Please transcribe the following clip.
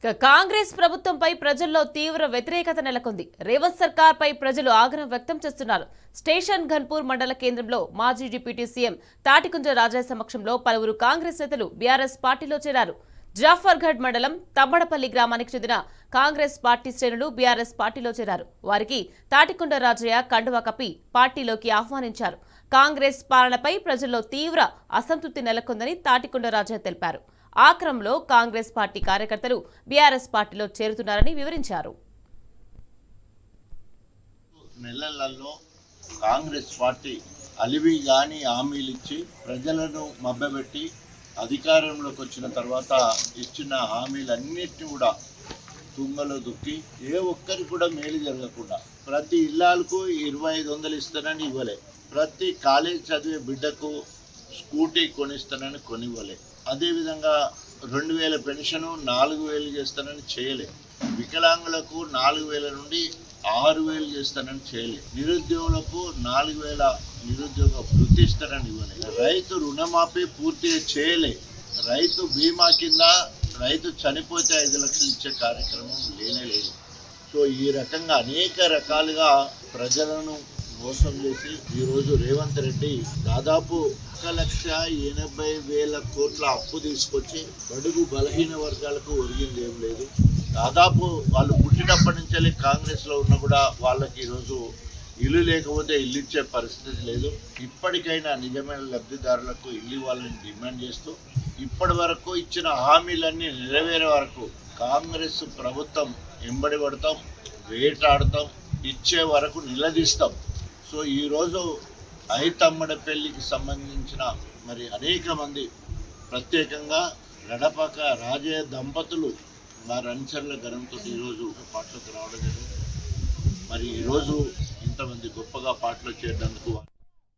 కాంగ్రెస్ ప్రభుత్వంపై ప్రజల్లో తీవ్ర వ్యతిరేకత నెలకొంది. రేవంత్ సర్కార్ పై ప్రజలు ఆగ్రహం వ్యక్తం చేస్తున్నారు. స్టేషన్ ఘన్పూర్ మండల కేంద్రంలో మాజీ డిప్యూటీ సీఎం తాటికుంజ రాజయ్య సమక్షంలో పలువురు కాంగ్రెస్ నేతలు బీఆర్ఎస్ పార్టీలో చేరారు. జాఫర్గఢ్ మండలం తమ్మడపల్లి గ్రామానికి చెందిన కాంగ్రెస్ పార్టీ శ్రేణులు బీఆర్ఎస్ పార్టీలో చేరారు. వారికి తాటికుండ రాజయ్య కండువా కప్పి పార్టీలోకి ఆహ్వానించారు. కాంగ్రెస్ పాలనపై ప్రజల్లో తీవ్ర అసంతృప్తి నెలకొందని తాటికుండ రాజయ్య తెలిపారు. ఆ క్రమంలో కాంగ్రెస్ పార్టీ కార్యకర్తలు బీఆర్ఎస్ పార్టీలో చేరుతున్నారని వివరించారు. నెలలలో కాంగ్రెస్ పార్టీ అలివిగాని హామీలిచ్చి ప్రజలను మభ్యపెట్టి అధికారంలోకి వచ్చిన తర్వాత ఇచ్చిన హామీలన్నిటిని కూడా తుంగలో దుక్కి ఏ ఒక్కరికి కూడా మేలు జరగకుండా ప్రతి ఇల్లాలకు 2500 ఇస్తానని ఇవ్వలే, ప్రతి కాలేజ్ చదివే బిడ్డకు స్కూటీ కొనిస్తానని కొనివ్వలే, అదేవిధంగా 2000 పెన్షన్ 4000 చేస్తానని చేయలే, వికలాంగులకు 4000 నుండి 6000 చేస్తానని చేయలే, నిరుద్యోగులకు 4000 నిరుద్యోగ వృత్తి ఇస్తానని ఇవ్వలే, రైతు రుణమాఫీ పూర్తిగా చేయలే, రైతు బీమా కింద రైతు చనిపోతే 5 లక్షలు ఇచ్చే కార్యక్రమం లేనే లేదు. సో ఈ రకంగా అనేక రకాలుగా ప్రజలను మోసం చేసి ఈరోజు రేవంత్ రెడ్డి దాదాపు 1,80,000 కోట్ల అప్పు తీసుకొచ్చి బడుగు బలహీన వర్గాలకు ఒరిగింది ఏం లేదు. దాదాపు వాళ్ళు పుట్టినప్పటి నుంచి కాంగ్రెస్లో ఉన్న కూడా వాళ్ళకి ఈరోజు ఇల్లు లేకపోతే ఇల్లు ఇచ్చే పరిస్థితి లేదు. ఇప్పటికైనా నిజమైన లబ్ధిదారులకు ఇల్లు ఇవ్వాలని డిమాండ్ చేస్తూ ఇప్పటి వరకు ఇచ్చిన హామీలన్నీ నెరవేరే వరకు కాంగ్రెస్ ప్రభుత్వం ఎంబడి పడతాం, వేటాడతాం, ఇచ్చే వరకు నిలదీస్తాం. సో ఈరోజు ఐతమ్మడపల్లికి సంబంధించిన మరి అనేక మంది ప్రత్యేకంగా గడపక రాజయ్య దంపతులు వారి అనుచరుల గణంతో ఈరోజు పాటలకు రావడం జరిగింది. మరి ఈరోజు ఇంతమంది గొప్పగా పాటలు చేయడానికి